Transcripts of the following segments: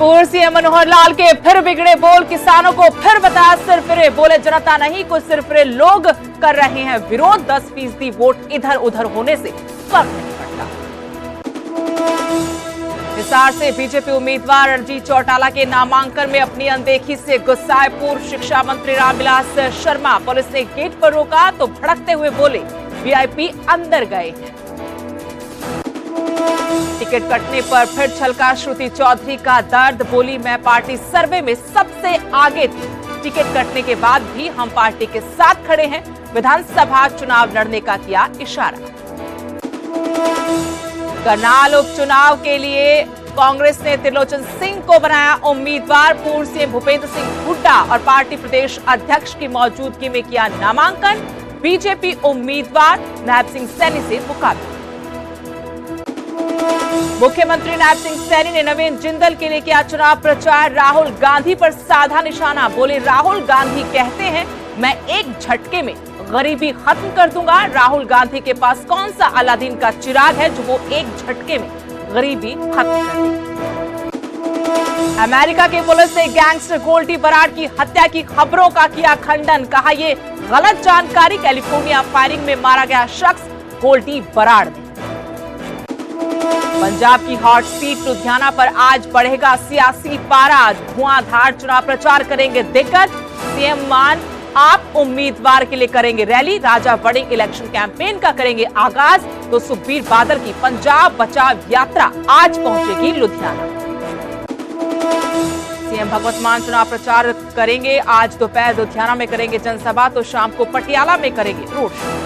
पूर्व सीएम मनोहर लाल के फिर बिगड़े बोल, किसानों को फिर बताया सिर फिरे। बोले जनता नहीं कुछ सिर फिरे लोग कर रहे हैं विरोध, 10% वोट इधर उधर होने से फर्क नहीं पड़ता। हिसार से बीजेपी उम्मीदवार रणजीत चौटाला के नामांकन में अपनी अनदेखी से गुस्साए पूर्व शिक्षा मंत्री रामविलास शर्मा। पुलिस ने गेट पर रोका तो भड़कते हुए बोले वीआईपी अंदर गए हैं। टिकट कटने पर फिर छलका श्रुति चौधरी का दर्द, बोली मैं पार्टी सर्वे में सबसे आगे थी, टिकट कटने के बाद भी हम पार्टी के साथ खड़े हैं। विधानसभा चुनाव लड़ने का किया इशारा। करनाल उपचुनाव के लिए कांग्रेस ने त्रिलोचन सिंह को बनाया उम्मीदवार। पूर्व सीएम भूपेंद्र सिंह हुड्डा और पार्टी प्रदेश अध्यक्ष की मौजूदगी में किया नामांकन। बीजेपी उम्मीदवार नायब सिंह सैनी से मुकाबला। मुख्यमंत्री नायब सिंह सैनी ने नवीन जिंदल के लिए किया चुनाव प्रचार। राहुल गांधी पर साधा निशाना, बोले राहुल गांधी कहते हैं मैं एक झटके में गरीबी खत्म कर दूंगा। राहुल गांधी के पास कौन सा अलादीन का चिराग है जो वो एक झटके में गरीबी खत्म कर देगी। अमेरिका की पुलिस ने गैंगस्टर गोल्डी बराड़ की हत्या की खबरों का किया खंडन, कहा ये गलत जानकारी। कैलिफोर्निया फायरिंग में मारा गया शख्स गोल्डी बराड़। पंजाब की हॉट सीट लुधियाना पर आज बढ़ेगा सियासी पारा, धुआंधार चुनाव प्रचार करेंगे दिग्गज। सीएम मान आप उम्मीदवार के लिए करेंगे रैली, राजा वड़िंग इलेक्शन कैंपेन का करेंगे आगाज। तो सुखबीर बादल की पंजाब बचाव यात्रा आज पहुंचेगी लुधियाना। सीएम भगवंत मान चुनाव प्रचार करेंगे, आज दोपहर लुधियाना में करेंगे जनसभा, तो शाम को पटियाला में करेंगे रोड शो।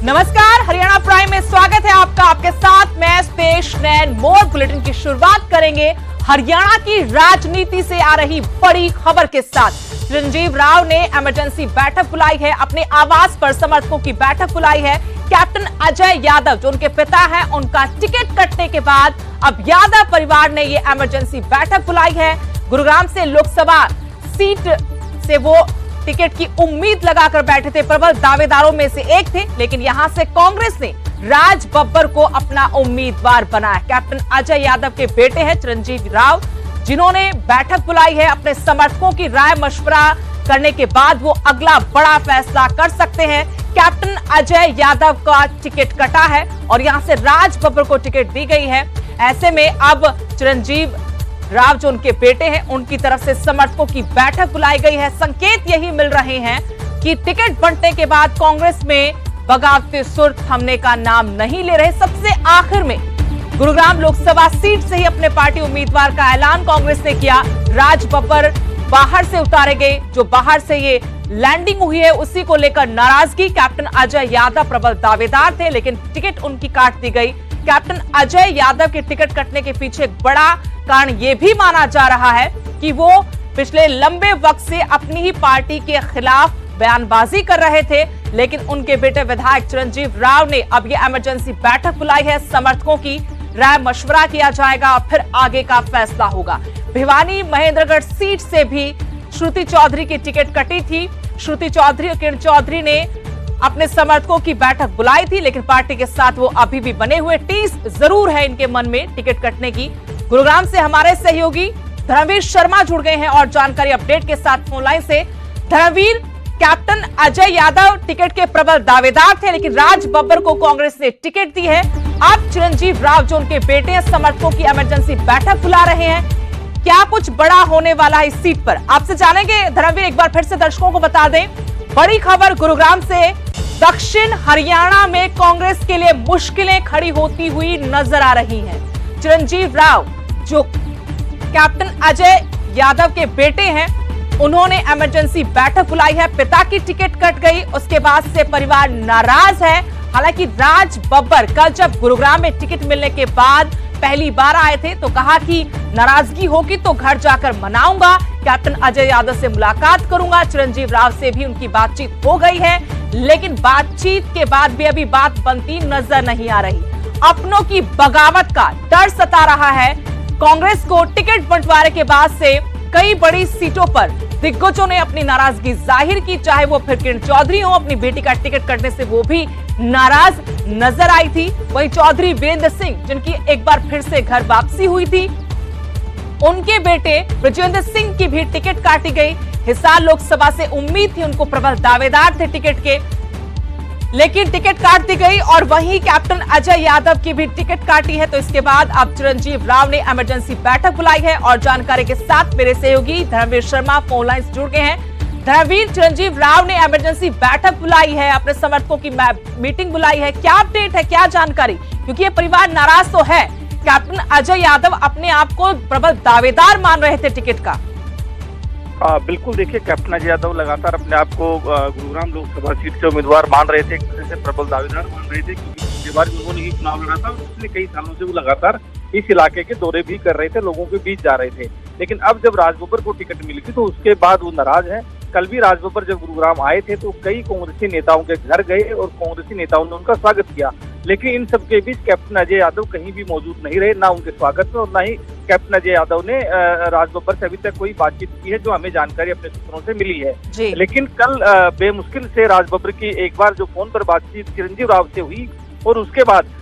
नमस्कार, हरियाणा प्राइम में स्वागत है आपका। आपके साथ मैं स्पेश नैन मोर। बुलेटिन की शुरुआत करेंगे हरियाणा की राजनीति से आ रही बड़ी खबर के साथ। चिरंजीव राव ने इमरजेंसी बैठक बुलाई है, अपने आवास पर समर्थकों की बैठक बुलाई है। कैप्टन अजय यादव जो उनके पिता हैं, उनका टिकट कटने के बाद अब यादव परिवार ने ये इमरजेंसी बैठक बुलाई है। गुरुग्राम से लोकसभा सीट से वो टिकट की उम्मीद लगाकर बैठे थे, प्रबल दावेदारों में से एक थे, लेकिन यहां से कांग्रेस ने राज बब्बर को अपना उम्मीदवार बनाया। कैप्टन अजय यादव के बेटे हैं चिरंजीव राव, जिन्होंने बैठक बुलाई है। अपने समर्थकों की राय मशवरा करने के बाद वो अगला बड़ा फैसला कर सकते हैं। कैप्टन अजय यादव का टिकट कटा है और यहां से राज बब्बर को टिकट दी गई है। ऐसे में अब चिरंजीव राव जो उनके बेटे हैं, उनकी तरफ से समर्थकों की बैठक बुलाई गई है। संकेत यही मिल रहे हैं कि टिकट बंटने के बाद कांग्रेस में बगावती सुर थमने का नाम नहीं ले रहे। सबसे आखिर में गुरुग्राम लोकसभा सीट से ही अपने पार्टी उम्मीदवार का ऐलान कांग्रेस ने किया। राज बब्बर बाहर से उतारे गए, जो बाहर से ये लैंडिंग हुई है उसी को लेकर नाराजगी। कैप्टन अजय यादव प्रबल दावेदार थे, लेकिन टिकट उनकी काट दी गई। कैप्टन अजय यादव के टिकट कटने के पीछे एक बड़ा कारण यह भी माना जा रहा है कि वो पिछले लंबे वक्त से अपनी ही पार्टी के खिलाफ बयानबाजी कर रहे थे, लेकिन उनके बेटे विधायक चिरंजीव राव ने अब यह इमरजेंसी बैठक बुलाई है। समर्थकों की राय मशवरा किया जाएगा और फिर आगे का फैसला होगा। भिवानी महेंद्रगढ़ सीट से भी श्रुति चौधरी की टिकट कटी थी। श्रुति चौधरी और किरण चौधरी ने अपने समर्थकों की बैठक बुलाई थी, लेकिन पार्टी के साथ वो अभी भी बने हुए। टीस जरूर है इनके मन में टिकट कटने की। गुरुग्राम से हमारे सहयोगी धर्मवीर शर्मा जुड़ गए हैं और जानकारी अपडेट के साथ फोन लाइन से। धर्मवीर, कैप्टन अजय यादव टिकट के प्रबल दावेदार थे, लेकिन राज बब्बर को कांग्रेस ने टिकट दी है। अब चिरंजीव राव जो उनके बेटे हैं, समर्थकों की इमरजेंसी बैठक बुला रहे हैं। क्या कुछ बड़ा होने वाला है इस सीट पर, आपसे जानेंगे। धर्मवीर, एक बार फिर से दर्शकों को बता दें, बड़ी खबर गुरुग्राम से। दक्षिण हरियाणा में कांग्रेस के लिए मुश्किलें खड़ी होती हुई नजर आ रही हैं। चिरंजीव राव जो कैप्टन अजय यादव के बेटे हैं, उन्होंने इमरजेंसी बैठक बुलाई है। पिता की टिकट कट गई, उसके बाद से परिवार नाराज है। हालांकि राज बब्बर कल जब गुरुग्राम में टिकट मिलने के बाद पहली बार आए थे तो कहा कि नाराजगी होगी तो घर जाकर मनाऊंगा, कैप्टन अजय यादव से मुलाकात करूंगा। चिरंजीव राव से भी उनकी बातचीत हो गई है, लेकिन बातचीत के बाद भी अभी बात बनती नजर नहीं आ रही। अपनों की बगावत का डर सता रहा है। कांग्रेस को टिकट बंटवारे के बाद से कई बड़ी सीटों पर दिग्गजों ने अपनी नाराजगी जाहिर की, चाहे वो फिर किरण चौधरी हो, अपनी बेटी का टिकट कटने से वो भी नाराज नजर आई थी। वहीं चौधरी वीरेंद्र सिंह, जिनकी एक बार फिर से घर वापसी हुई थी, उनके बेटे ब्रजेंद्र सिंह की भी टिकट काटी गई। हिसार लोकसभा से उम्मीद थी उनको, प्रबल दावेदार थे टिकट के, लेकिन टिकट काट दी गई। और वहीं कैप्टन अजय यादव की भी टिकट काटी है। तो इसके बाद अब चिरंजीव राव ने इमरजेंसी बैठक बुलाई है और जानकारी के साथ मेरे सहयोगी धर्मवीर शर्मा फोन लाइन जुड़ गए हैं। धर्मवीर, चिरंजीव राव ने इमरजेंसी बैठक बुलाई है, अपने समर्थकों की मीटिंग बुलाई है, क्या अपडेट है, क्या जानकारी? क्योंकि ये परिवार नाराज तो है। कैप्टन अजय यादव अपने आप को प्रबल दावेदार मान रहे थे टिकट का। बिल्कुल, देखिए कैप्टन अजय यादव लगातार अपने आप को गुरुग्राम लोकसभा सीट से उम्मीदवार मान रहे थे, एक तरह से प्रबल दावेदार मान रहे थे, क्योंकि पिछली बार उन्होंने ही चुनाव लड़ा था। पिछले कई सालों से वो लगातार इस इलाके के दौरे भी कर रहे थे, लोगों के बीच जा रहे थे। लेकिन अब जब राजबब्बर को टिकट मिली थी तो उसके बाद वो नाराज है। कल भी राजबब्बर जब गुरुग्राम आए थे तो कई कांग्रेसी नेताओं के घर गए और कांग्रेसी नेताओं ने उनका स्वागत किया। लेकिन इन सबके बीच कैप्टन अजय यादव कहीं भी मौजूद नहीं रहे, ना उनके स्वागत में और ना ही कैप्टन अजय यादव ने राजबब्बर से अभी तक कोई बातचीत की है, जो हमें जानकारी अपने सूत्रों से मिली है। लेकिन कल बेमुश्किल से राजबब्बर की एक बार जो फोन पर बातचीत चिरंजीव राव से हुई और उसके बाद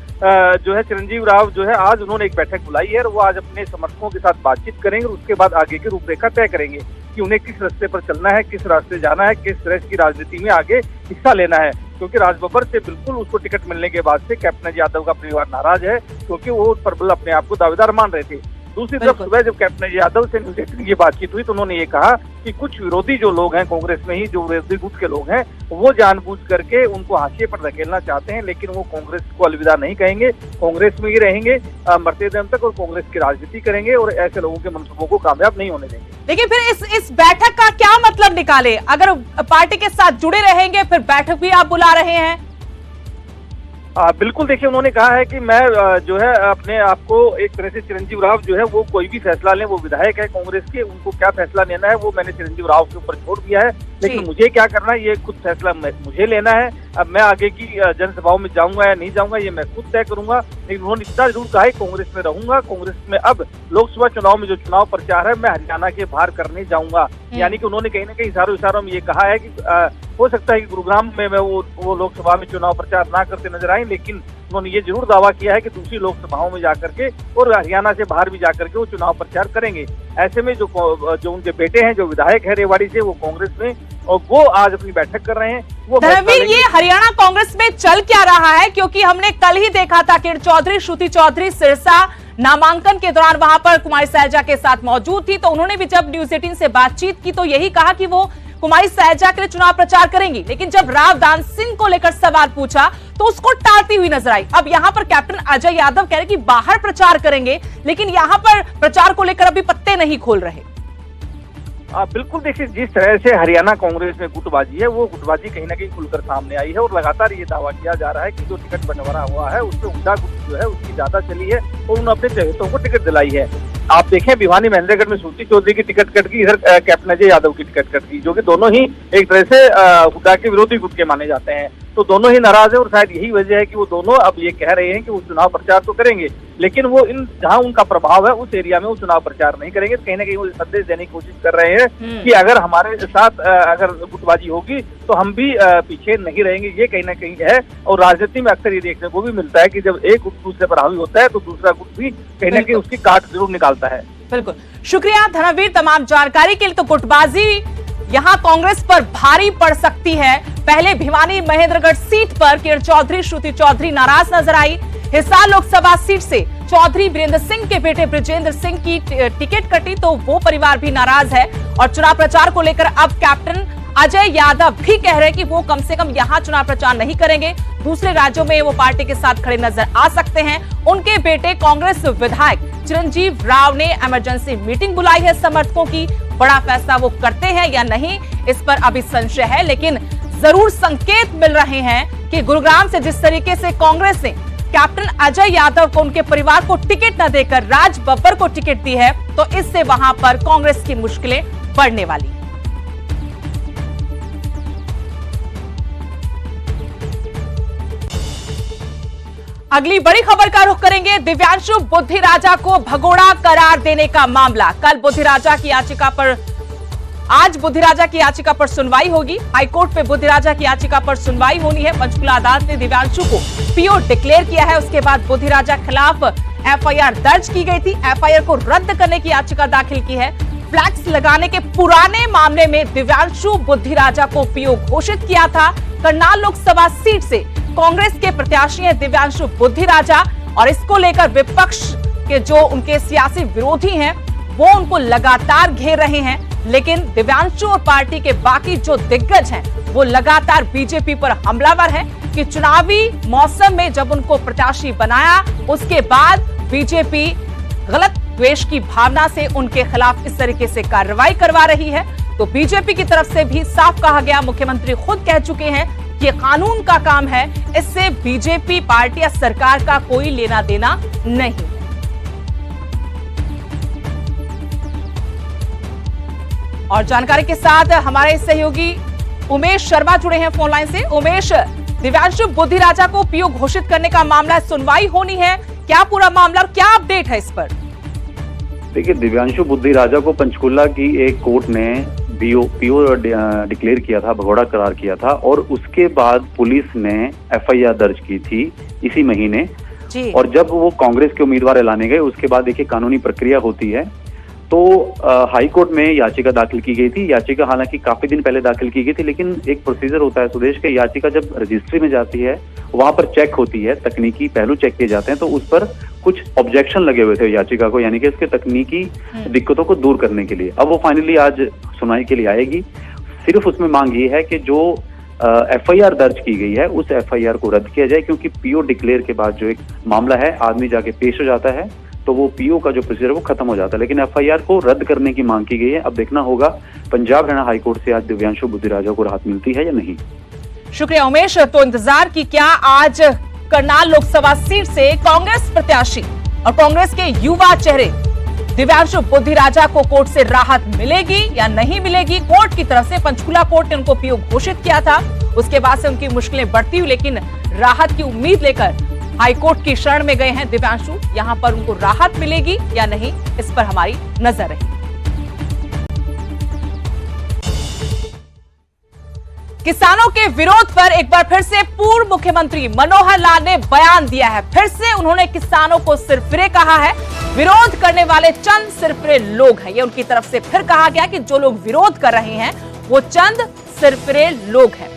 जो है चिरंजीव राव जो है आज उन्होंने एक बैठक बुलाई है और वो आज अपने समर्थकों के साथ बातचीत करेंगे और उसके बाद आगे की रूपरेखा तय करेंगे कि उन्हें किस रास्ते पर चलना है, किस रास्ते जाना है, किस तरह की राजनीति में आगे हिस्सा लेना है। क्योंकि राजबब्बर से बिल्कुल उसको टिकट मिलने के बाद से कैप्टन अजय यादव का परिवार नाराज है, क्योंकि वो प्रबल अपने आप को दावेदार मान रहे थे। दूसरी तरफ सुबह जब कैप्टन अजय यादव से न्यूज 18 की बातचीत हुई तो उन्होंने ये कहा कि कुछ विरोधी जो लोग हैं कांग्रेस में ही, जो विरोधी गुट के लोग हैं, वो जानबूझ करके उनको हाशिए पर धकेलना चाहते हैं, लेकिन वो कांग्रेस को अलविदा नहीं कहेंगे, कांग्रेस में ही रहेंगे मरते दम तक और कांग्रेस की राजनीति करेंगे और ऐसे लोगों के मंसूबों को कामयाब नहीं होने देंगे। लेकिन फिर इस बैठक का क्या मतलब निकाले? अगर पार्टी के साथ जुड़े रहेंगे फिर बैठक भी आप बुला रहे हैं। बिल्कुल, देखिए उन्होंने कहा है कि मैं जो है अपने आप को एक तरह से चिरंजीव राव जो है वो कोई भी फैसला लें, वो विधायक है कांग्रेस के, उनको क्या फैसला लेना है वो मैंने चिरंजीव राव के ऊपर छोड़ दिया है, लेकिन मुझे क्या करना है ये खुद फैसला मुझे लेना है। अब मैं आगे की जनसभाओं में जाऊंगा या नहीं जाऊंगा ये मैं खुद तय करूंगा। लेकिन उन्होंने इतना जरूर कहा है कांग्रेस में रहूंगा, कांग्रेस में अब लोकसभा चुनाव में जो चुनाव प्रचार है मैं हरियाणा के बाहर करने जाऊंगा। यानी कि उन्होंने कहीं ना कहीं इशारों में ये कहा है कि हो सकता है कि गुरुग्राम में मैं वो लोकसभा में चुनाव प्रचार ना करते नजर आए, लेकिन उन्होंने ये जरूर दावा किया है कि दूसरी लोकसभाओं में जाकर के और हरियाणा से बाहर भी जाकर के वो चुनाव प्रचार करेंगे। ऐसे में जो उनके बेटे हैं, जो विधायक है रेवाड़ी से, वो कांग्रेस में और वो आज अपनी बैठक कर रहे हैं। वो धर्मवीर, ये हरियाणा कांग्रेस में चल क्या रहा है? क्योंकि हमने कल ही देखा था किरण चौधरी, श्रुति चौधरी सिरसा नामांकन के दौरान वहां पर कुमारी सैलजा के साथ मौजूद थी, तो उन्होंने भी जब न्यूज 18 से बातचीत की तो यही कहा कि वो कुमारी सैलजा के लिए चुनाव प्रचार करेंगी। लेकिन जब राव दान सिंह को लेकर सवाल पूछा तो उसको टालती हुई नजर आई। अब यहां पर कैप्टन अजय यादव कह रहे कि बाहर प्रचार करेंगे, लेकिन यहां पर प्रचार को लेकर अभी पत्ते नहीं खोल रहे। बिल्कुल, देखिए जिस तरह से हरियाणा कांग्रेस में गुटबाजी है वो गुटबाजी कहीं ना कहीं खुलकर सामने आई है और लगातार ये दावा किया जा रहा है कि जो टिकट बंटवारा हुआ है उसमें उमदा गुट जो है उसकी ज्यादा चली है और उन्होंने अपने चहेतों को टिकट दिलाई है। आप देखें भिवानी महेंद्रगढ़ में श्रुति चौधरी की टिकट कट गई, इधर कैप्टन अजय यादव की टिकट कट गई, जो कि दोनों ही एक तरह से हुड्डा के विरोधी गुट के माने जाते हैं। तो दोनों ही नाराज है और शायद यही वजह है कि वो दोनों अब ये कह रहे हैं कि वो चुनाव प्रचार तो करेंगे, लेकिन वो जहां उनका प्रभाव है उस एरिया में वो चुनाव प्रचार नहीं करेंगे। कहीं ना कहीं वो संदेश देने की कोशिश कर रहे हैं कि अगर हमारे साथ अगर गुटबाजी होगी तो हम भी पीछे नहीं रहेंगे, ये कहीं ना कहीं है। और राजनीति में अक्सर ये देखने को भी मिलता है कि जब एक गुट दूसरे पर हावी होता है तो दूसरा गुट भी कहीं ना कहीं उसकी काट जरूर निकालता है। बिल्कुल, शुक्रिया धर्मवीर तमाम जानकारी के लिए। तो गुटबाजी यहां कांग्रेस पर भारी पड़ सकती है। पहले भिवानी महेंद्रगढ़ सीट पर किरण चौधरी, श्रुति चौधरी नाराज नजर आई। हिसार लोकसभा सीट से चौधरी वीरेंद्र सिंह के बेटे ब्रजेंद्र सिंह की टिकट कटी तो वो परिवार भी नाराज है। और चुनाव प्रचार को लेकर अब कैप्टन अजय यादव भी कह रहे हैं कि वो कम से कम यहां चुनाव प्रचार नहीं करेंगे, दूसरे राज्यों में वो पार्टी के साथ खड़े नजर आ सकते हैं। उनके बेटे कांग्रेस विधायक चिरंजीव राव ने इमरजेंसी मीटिंग बुलाई है समर्थकों की। बड़ा फैसला वो करते हैं या नहीं इस पर अभी संशय है, लेकिन जरूर संकेत मिल रहे हैं कि गुरुग्राम से जिस तरीके से कांग्रेस ने कैप्टन अजय यादव को उनके परिवार को टिकट न देकर राजबब्बर को टिकट दी है तो इससे वहां पर कांग्रेस की मुश्किलें बढ़ने वाली। अगली बड़ी खबर का रुख करेंगे। दिव्यांशु बुद्धिराजा को भगोड़ा करार देने का मामला। कल बुद्धिराजा की याचिका पर आज बुद्धिराजा की याचिका पर सुनवाई होगी। हाईकोर्ट में बुद्धिराजा की याचिका पर सुनवाई होनी है। पंचकुला अदालत ने दिव्यांशु को पीओ डिक्लेयर किया है। उसके बाद बुद्धिराजा खिलाफ एफआईआर दर्ज की गई थी। एफआईआर को रद्द करने की याचिका दाखिल की है। फ्लैक्स लगाने के पुराने मामले में दिव्यांशु बुद्धिराजा को पीओ घोषित किया था। करनाल लोकसभा सीट से कांग्रेस के प्रत्याशी हैं दिव्यांशु बुद्धिराजा, और इसको लेकर विपक्ष के जो उनके सियासी विरोधी हैं वो उनको लगातार घेर रहे हैं। लेकिन दिव्यांशु और पार्टी के बाकी जो दिग्गज हैं वो लगातार बीजेपी पर हमलावर हैं कि चुनावी मौसम में जब उनको प्रत्याशी बनाया उसके बाद बीजेपी गलत द्वेष की भावना से उनके खिलाफ इस तरीके से कार्रवाई करवा रही है। तो बीजेपी की तरफ से भी साफ कहा गया, मुख्यमंत्री खुद कह चुके हैं कि कानून का काम है, इससे बीजेपी पार्टी या सरकार का कोई लेना देना नहीं है। और जानकारी के साथ हमारे सहयोगी उमेश शर्मा जुड़े हैं फोन लाइन से। उमेश, दिव्यांशु बुद्धिराजा को पीओ घोषित करने का मामला, सुनवाई होनी है, क्या पूरा मामला और क्या अपडेट है इस पर? देखिए, दिव्यांशु बुद्धिराजा को पंचकुला की एक कोर्ट ने पीओ डिक्लेयर किया था, भगोड़ा करार किया था, और उसके बाद पुलिस ने एफआईआर दर्ज की थी इसी महीने जी। और जब वो कांग्रेस के उम्मीदवार ऐलाने गए उसके बाद देखिए कानूनी प्रक्रिया होती है। तो हाई कोर्ट में याचिका दाखिल की गई थी। याचिका हालांकि काफी दिन पहले दाखिल की गई थी, लेकिन एक प्रोसीजर होता है सुदेश के, याचिका जब रजिस्ट्री में जाती है वहां पर चेक होती है, तकनीकी पहलू चेक किए जाते हैं, तो उस पर कुछ ऑब्जेक्शन लगे हुए थे याचिका को, यानी कि इसके तकनीकी दिक्कतों को दूर करने के लिए। अब वो फाइनली आज सुनवाई के लिए आएगी। सिर्फ उसमें मांग ये है कि जो एफआईआर दर्ज की गई है उस एफआईआर को रद्द किया जाए, क्योंकि पीओ डिक्लेयर के बाद जो एक मामला है आदमी जाके पेश हो जाता है तो वो पीओ का जो प्रोसीजर है वो खत्म हो जाता है, लेकिन एफआईआर को रद्द करने की मांग की गई है। अब देखना होगा पंजाब हरियाणा हाईकोर्ट से आज दिव्यांशु बुद्धिराजा को राहत मिलती है या नहीं। शुक्रिया उमेश। तो इंतजार की क्या आज करनाल लोकसभा सीट से कांग्रेस प्रत्याशी और कांग्रेस के युवा चेहरे दिव्यांशु बुद्धिराजा को कोर्ट से राहत मिलेगी या नहीं मिलेगी। कोर्ट की तरफ से पंचकुला कोर्ट ने उनको पीओ घोषित किया था, उसके बाद से उनकी मुश्किलें बढ़ती हुई, लेकिन राहत की उम्मीद लेकर हाईकोर्ट की शरण में गए हैं दिव्यांशु। यहां पर उनको राहत मिलेगी या नहीं, इस पर हमारी नजर रही। किसानों के विरोध पर एक बार फिर से पूर्व मुख्यमंत्री मनोहर लाल ने बयान दिया है। फिर से उन्होंने किसानों को सिरफिरे कहा है। विरोध करने वाले चंद सिरफिरे लोग हैं, ये उनकी तरफ से फिर कहा गया कि जो लोग विरोध कर रहे हैं वो चंद सिरफिरे लोग हैं।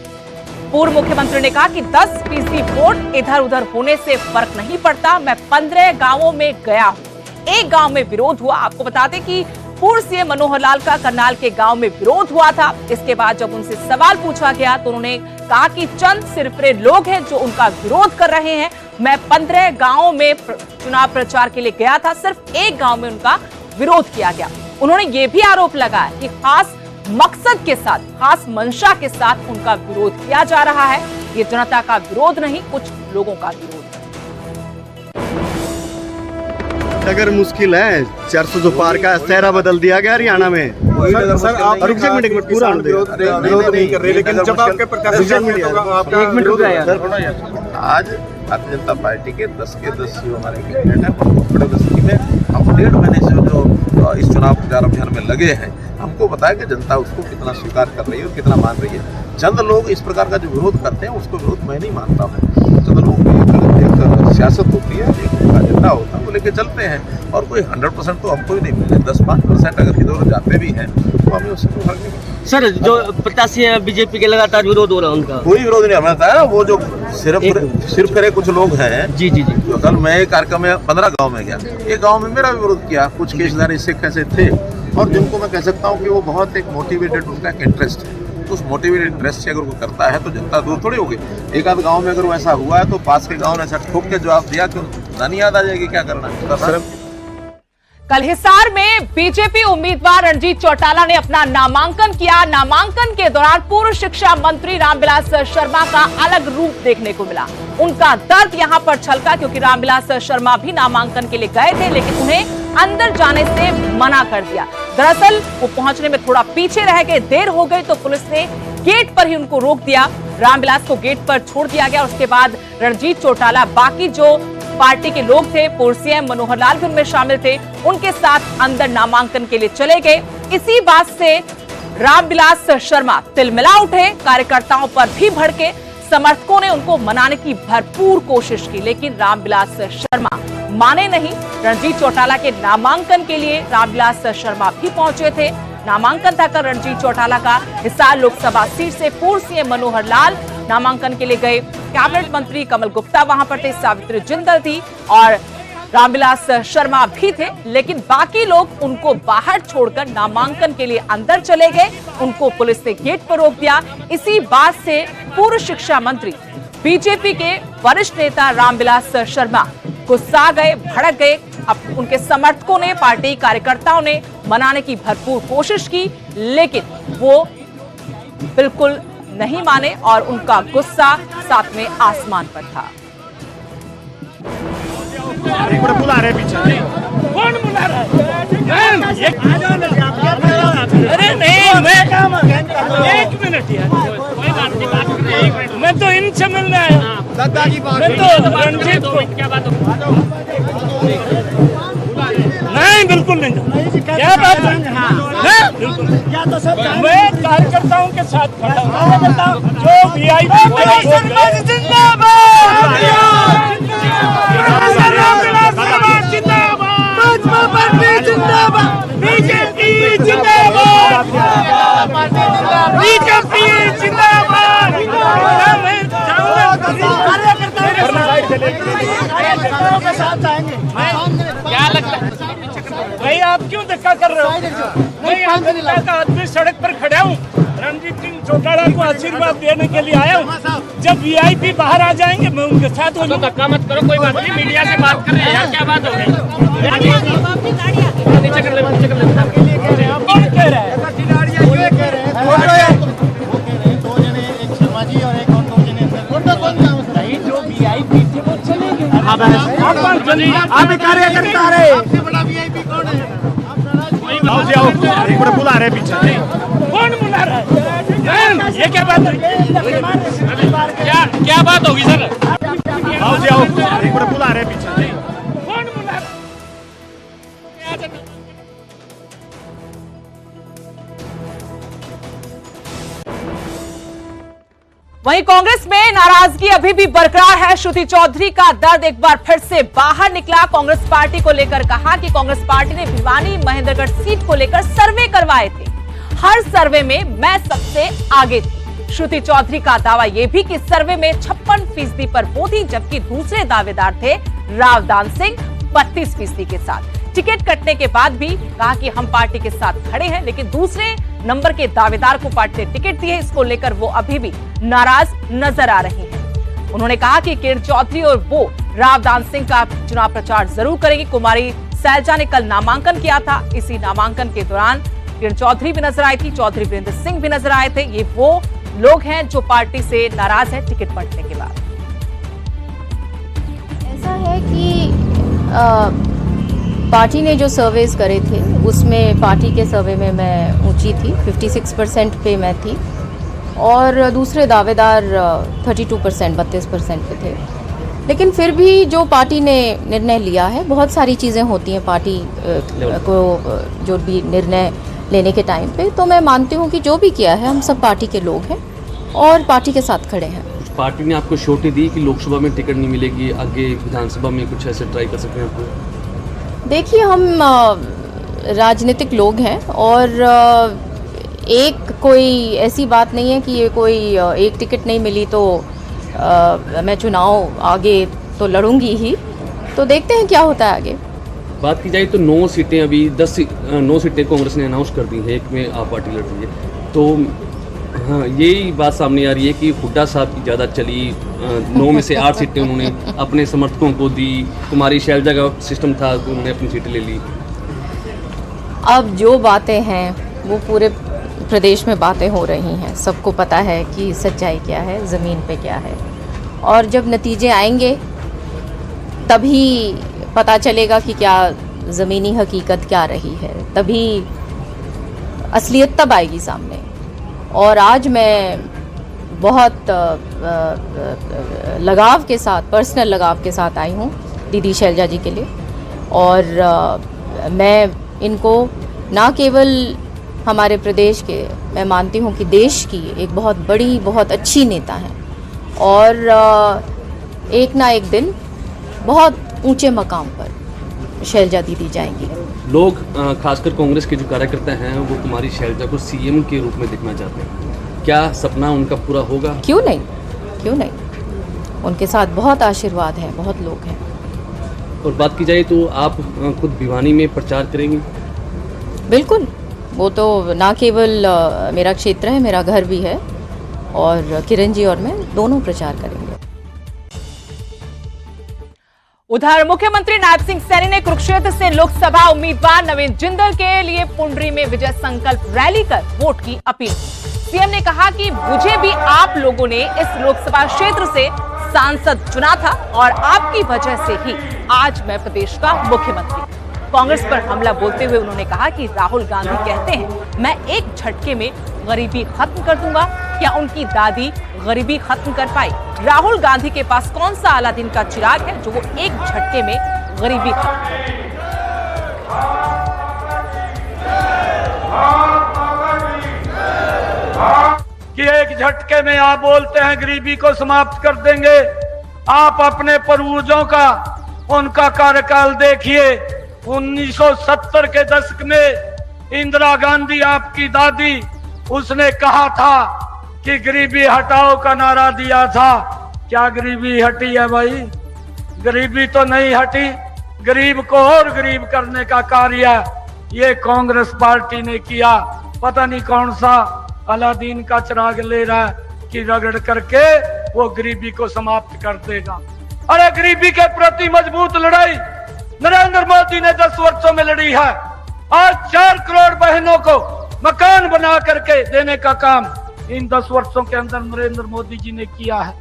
पूर्व मुख्यमंत्री ने कहा कि 10% वोट इधर उधर होने से फर्क नहीं पड़ता। मैं 15 गांवों में गया हूं, एक गांव में विरोध हुआ। आपको बता दें कि पूर्व सीएम मनोहर लाल का करनाल के गांव में विरोध हुआ था। इसके बाद जब उनसे सवाल पूछा गया तो उन्होंने कहा कि चंद सिरफिरे लोग हैं जो उनका विरोध कर रहे हैं। मैं 15 गांवों में चुनाव प्रचार के लिए गया था, सिर्फ एक गांव में उनका विरोध किया गया। उन्होंने ये भी आरोप लगाया कि खास मकसद के साथ, खास मंशा के साथ उनका विरोध किया जा रहा है। ये जनता का विरोध नहीं, कुछ लोगों का विरोध है। अगर मुश्किल है 400 जो पार का सहरा बदल दिया गया हरियाणा में। सर आप रुक जा, एक मिनट पूरा विरोध नहीं कर रहे, लेकिन जब आपके प्रत्याशी आज भारतीय जनता पार्टी के 10 के 10 हमारे कैंडिडेट हैं। बड़े बस्ती में हम 1.5 महीने से जो इस चुनाव प्रचार अभियान में लगे हैं, हमको बताया कि जनता उसको कितना स्वीकार कर रही है और कितना मान रही है। चंद लोग इस प्रकार का जो विरोध करते हैं उसको विरोध मैं नहीं मानता हूँ। चंद लोग एक सियासत होती है, एक उनका एजेंडा होता है, वो लेके चलते हैं, और कोई 100% तो हमको ही नहीं मिले। 10-5% अगर इधर उधर जाते भी हैं तो हमें उससे कोई फर्क नहीं पड़ता। सर, जो प्रत्याशी है बीजेपी के लगातार विरोध हो रहा है उनका, कोई विरोध नहीं। हमें बताया वो जो सिर्फ करे कुछ लोग हैं। जी जी जी। तो कल मैं एक कार्यक्रम में 15 गांव में गया, एक गांव में मेरा विरोध किया। कुछ केसधारी सिख ऐसे थे और जिनको मैं कह सकता हूँ कि वो बहुत एक मोटिवेटेड, उनका एक इंटरेस्ट है। उस मोटिवेटेड इंटरेस्ट से अगर वो करता है तो जनता दूर थोड़ी होगी। एक आध गांव में अगर वो ऐसा हुआ है तो पास के गांव ने ऐसा ठोक के जवाब दिया कि नानी याद आ जाएगी क्या करना है। कल हिसार में बीजेपी उम्मीदवार रणजीत चौटाला ने अपना नामांकन किया। नामांकन के दौरान पूर्व शिक्षा मंत्री रामविलास शर्मा का अलग रूप देखने को मिला। उनका दर्द यहां पर छलका, क्योंकि रामविलास शर्मा भी नामांकन के लिए गए थे, लेकिन उन्हें अंदर जाने से मना कर दिया। दरअसल वो पहुंचने में थोड़ा पीछे रह गए, देर हो गई तो पुलिस ने गेट पर ही उनको रोक दिया। रामविलास को गेट पर छोड़ दिया गया। उसके बाद रणजीत चौटाला, बाकी जो पार्टी के लोग थे, पूर्व सीएम मनोहर लाल भी उनमें शामिल थे, उनके साथ अंदर नामांकन के लिए चले गए। इसी बात से रामविलास शर्मा तिलमिला उठे, कार्यकर्ताओं पर भी भड़के। समर्थकों ने उनको मनाने की भरपूर कोशिश की, लेकिन रामविलास शर्मा माने नहीं। रणजीत चौटाला के नामांकन के लिए रामविलास शर्मा भी पहुंचे थे। नामांकन था कर रणजीत चौटाला का। हिसार लोकसभा सीट से पूर्व सीएम मनोहर लाल नामांकन के लिए गए। कैबिनेट मंत्री कमल गुप्ता वहां पर थे, सावित्री जिंदल थी और रामविलास शर्मा भी थे, लेकिन बाकी लोग उनको बाहर छोड़कर नामांकन के लिए अंदर चले गए। उनको पुलिस ने गेट पर रोक दिया। इसी बात से पूर्व शिक्षा मंत्री, बीजेपी के वरिष्ठ नेता रामविलास शर्मा गुस्सा गए, भड़क गए। अब उनके समर्थकों ने, पार्टी कार्यकर्ताओं ने मनाने की भरपूर कोशिश की, लेकिन वो बिल्कुल नहीं माने और उनका गुस्सा साथ में आसमान पर था। बुला रहे पीछे, कौन बुला रहा है? अरे नहीं, मैं एक मिनट यार, मैं तो इनसे मिलने आया। मैं तो रणजीत को नहीं, बिल्कुल नहीं। क्या बात है? बिल्कुल मैं कार्यकर्ताओं के साथ खड़ा हूँ। जो वीआईपी बीजेपी जिंदाबाद, बीजेपी जिंदाबाद। क्या लगता है भाई, आप क्यों धक्का कर रहे हो? मैं यहाँ जनता का आदमी सड़क पर खड़ा हूँ। रणजीत सिंह चौटाला को आशीर्वाद देने के लिए आया हूँ। जब वीआईपी बाहर आ जाएंगे मैं उनके साथ हूँ। धक्का मत करो, कोई बात नहीं, मीडिया से बात कर रहे हैं यार, क्या बात हो गई? नीचे कर ले, नीचे कर ले। कौन कह रहा है? जो वीआईपी थे वो चले गए। आप कार्यकर्ता रहे, बुला रहे पीछे, कौन बुला रहा है? ये क्या बात है? क्या बात होगी सर? बुला रहे पीछे, कौन बुला रहा है? वहीं कांग्रेस में नाराजगी अभी भी बरकरार है। श्रुति चौधरी का दर्द एक बार फिर से बाहर निकला। कांग्रेस पार्टी को लेकर कहा कि कांग्रेस पार्टी ने भिवानी महेंद्रगढ़ सीट को लेकर सर्वे करवाए थे, हर सर्वे में मैं सबसे आगे थी। श्रुति चौधरी का दावा यह भी कि सर्वे में 56% पर वो थी, जबकि दूसरे दावेदार थे रावदान सिंह 32% के साथ। टिकट कटने के बाद भी कहा कि हम पार्टी के साथ खड़े हैं, लेकिन दूसरे नंबर के दावेदार को पार्टी ने टिकट दी है। इसको लेकर वो अभी भी नाराज नजर आ रही हैं। उन्होंने कहा कि किरण चौधरी और वो रावदान सिंह का चुनाव प्रचार जरूर करेंगे। कुमारी सैलजा ने कल नामांकन किया था। इसी नामांकन के दौरान किरण चौधरी भी नजर आई थी, चौधरी वीरेंद्र सिंह भी नजर आए थे। ये वो लोग हैं जो पार्टी से नाराज है टिकट बंटने के बाद। ऐसा है कि पार्टी ने जो सर्वेस करे थे उसमें पार्टी के सर्वे में मैं ऊंची थी, 56% पे मैं थी और दूसरे दावेदार 32% 32% पे थे। लेकिन फिर भी जो पार्टी ने निर्णय लिया है, बहुत सारी चीज़ें होती हैं पार्टी को जो भी निर्णय लेने के टाइम पे, तो मैं मानती हूँ कि जो भी किया है हम सब पार्टी के लोग हैं और पार्टी के साथ खड़े हैं। पार्टी ने आपको श्योरिटी दी कि लोकसभा में टिकट नहीं मिलेगी, आगे विधानसभा में कुछ ऐसे ट्राई कर सकते हैं आपको? देखिए, हम राजनीतिक लोग हैं और एक कोई ऐसी बात नहीं है कि ये कोई एक टिकट नहीं मिली तो मैं चुनाव आगे तो लड़ूंगी ही। तो देखते हैं क्या होता है आगे। बात की जाए तो 9 सीटें अभी 9 सीटें कांग्रेस ने अनाउंस कर दी हैं, एक में आप पार्टी लड़ रही है। तो हाँ, यही बात सामने आ रही है कि हुड्डा साहब की ज़्यादा चली। 9 में से 8 सीटें उन्होंने अपने समर्थकों को दी। कुमारी शैलजा का सिस्टम था, उन्होंने अपनी सीटें ले ली। अब जो बातें हैं वो पूरे प्रदेश में बातें हो रही हैं, सबको पता है कि सच्चाई क्या है, ज़मीन पे क्या है। और जब नतीजे आएंगे तभी पता चलेगा कि क्या ज़मीनी हकीकत क्या रही है, तभी असलियत तब आएगी सामने। और आज मैं बहुत लगाव के साथ, पर्सनल लगाव के साथ आई हूँ दीदी शैलजा जी के लिए। और मैं इनको ना केवल हमारे प्रदेश के, मैं मानती हूँ कि देश की एक बहुत बड़ी, बहुत अच्छी नेता हैं और एक ना एक दिन बहुत ऊंचे मकाम पर शैलजा दीदी जाएंगी। लोग खासकर कांग्रेस के जो कार्यकर्ता हैं वो कुमारी शैलजा को सीएम के रूप में देखना चाहते हैं। क्या सपना उनका पूरा होगा? क्यों नहीं, क्यों नहीं। उनके साथ बहुत आशीर्वाद है, बहुत लोग हैं। और बात की जाए तो आप खुद भिवानी में प्रचार करेंगी? बिल्कुल, वो तो ना केवल मेरा क्षेत्र है, मेरा घर भी है और किरण जी और मैं दोनों प्रचार करेंगे। उधर मुख्यमंत्री नायब सिंह सैनी ने कुरुक्षेत्र से लोकसभा उम्मीदवार नवीन जिंदल के लिए पुंडरी में विजय संकल्प रैली कर वोट की अपील। सीएम ने कहा कि मुझे भी आप लोगों ने इस लोकसभा क्षेत्र से सांसद चुना था और आपकी वजह से ही आज मैं प्रदेश का मुख्यमंत्री। कांग्रेस पर हमला बोलते हुए उन्होंने कहा कि राहुल गांधी कहते हैं मैं एक झटके में गरीबी खत्म कर दूंगा, क्या उनकी दादी गरीबी खत्म कर पाई? राहुल गांधी के पास कौन सा अलादीन का चिराग है जो वो एक झटके में गरीबी खत्म कर? कि एक झटके में आप बोलते हैं गरीबी को समाप्त कर देंगे। आप अपने पूर्वजों का, उनका कार्यकाल देखिए। 1970 के दशक में इंदिरा गांधी आपकी दादी, उसने कहा था कि गरीबी हटाओ का नारा दिया था। क्या गरीबी हटी है भाई? गरीबी तो नहीं हटी। गरीब को और गरीब करने का कार्य ये कांग्रेस पार्टी ने किया। पता नहीं कौन सा अलादीन का चिराग ले रहा है कि रगड़ करके वो गरीबी को समाप्त कर देगा। अरे गरीबी के प्रति मजबूत लड़ाई नरेंद्र मोदी ने 10 वर्षों में लड़ी है। आज 4 करोड़ बहनों को मकान बना करके देने का काम इन 10 वर्षों के अंदर नरेंद्र मोदी जी ने किया है।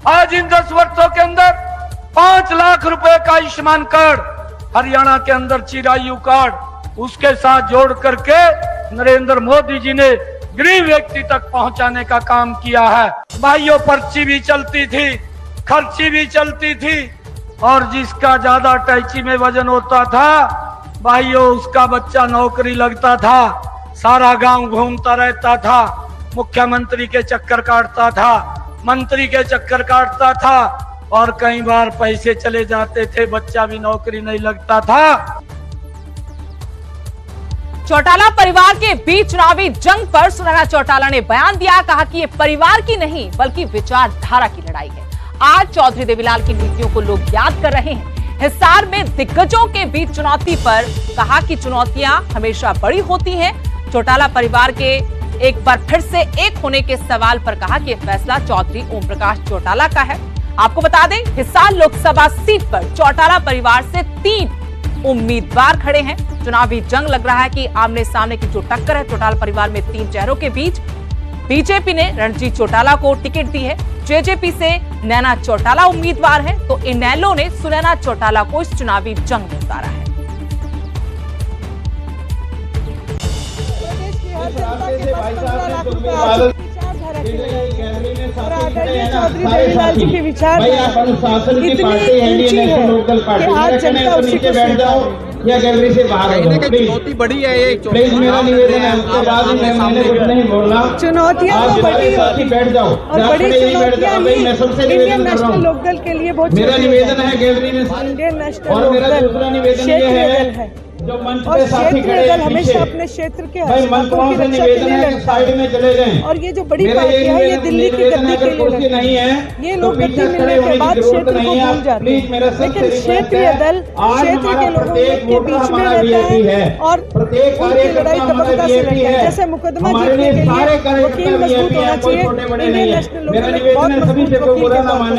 आज इन 10 वर्षों के अंदर 5 लाख रुपए का आयुष्मान कार्ड हरियाणा के अंदर चिरायु कार्ड उसके साथ जोड़ करके नरेंद्र मोदी जी ने गरीब व्यक्ति तक पहुंचाने का काम किया है। भाइयों, पर्ची भी चलती थी, खर्ची भी चलती थी और जिसका ज्यादा टैची में वजन होता था भाइयों उसका बच्चा नौकरी लगता था। सारा गांव घूमता रहता था, मुख्यमंत्री के चक्कर काटता था, मंत्री के चक्कर काटता था और कई बार पैसे चले जाते थे, बच्चा भी नौकरी नहीं लगता था। चौटाला परिवार के बीच चुनावी जंग पर सुनैना चौटाला ने बयान दिया। कहा कि ये परिवार की नहीं बल्कि विचारधारा की लड़ाई है। आज चौधरी देवीलाल की नीतियों को लोग याद कर रहे हैं। हिसार में दिग्गजों के बीच चुनौती पर कहा कि चुनौतियां हमेशा बड़ी होती हैं। चौटाला परिवार के एक बार फिर से एक होने के सवाल पर कहा कि यह फैसला चौधरी ओम प्रकाश चौटाला का है। आपको बता दें, हिसार लोकसभा सीट पर चौटाला परिवार से 3 उम्मीदवार खड़े हैं। चुनावी जंग लग रहा है कि आमने सामने की जो टक्कर है चौटाला परिवार में 3 चेहरों के बीच। बीजेपी ने रणजीत चौटाला को टिकट दी है, जेजेपी से नैना चौटाला उम्मीदवार है, तो इनेलो ने सुनैना चौटाला को इस चुनावी जंग में उतारा है। चौधरी देवीलाल जी के विचार इतनी ऊंची है कि आज जनता उसी को या गैलरी से बाहर चुनौती बड़ी है ये। प्लीज मेरा निवेदन है, उसके बाद मैंने कुछ नहीं बोलना। चुनौतियां तो बड़ी होती बैठ जाओ और बड़ी चुनौतियां इंडियन नेशनल लोकदल के लिए बहुत मेरा निवेदन है गैलरी में। इंडियन नेशनल और मेरा दूसरा निवेदन ये है जो मंच पे साथी खड़े हैं हमेशा अपने क्षेत्र के मंत्रियों से निवेदन है कि साइड में चले जाएं। और ये जो बड़ी पार्टी है ये दिल्ली की गद्दी के लिए नहीं है, ये लोग गद्दी मिलने के बाद क्षेत्र को भूल जाते हैं, लेकिन क्षेत्रीय दल क्षेत्र के लोगों के बीच में रहता है और उनकी लड़ाई तबक्का से लड़ता है। जैसे मुकदमा जीतने के लिए वकील मजबूत होना चाहिए, इंडियन नेशनल लोकदल बहुत मजबूत वकील के तौर पर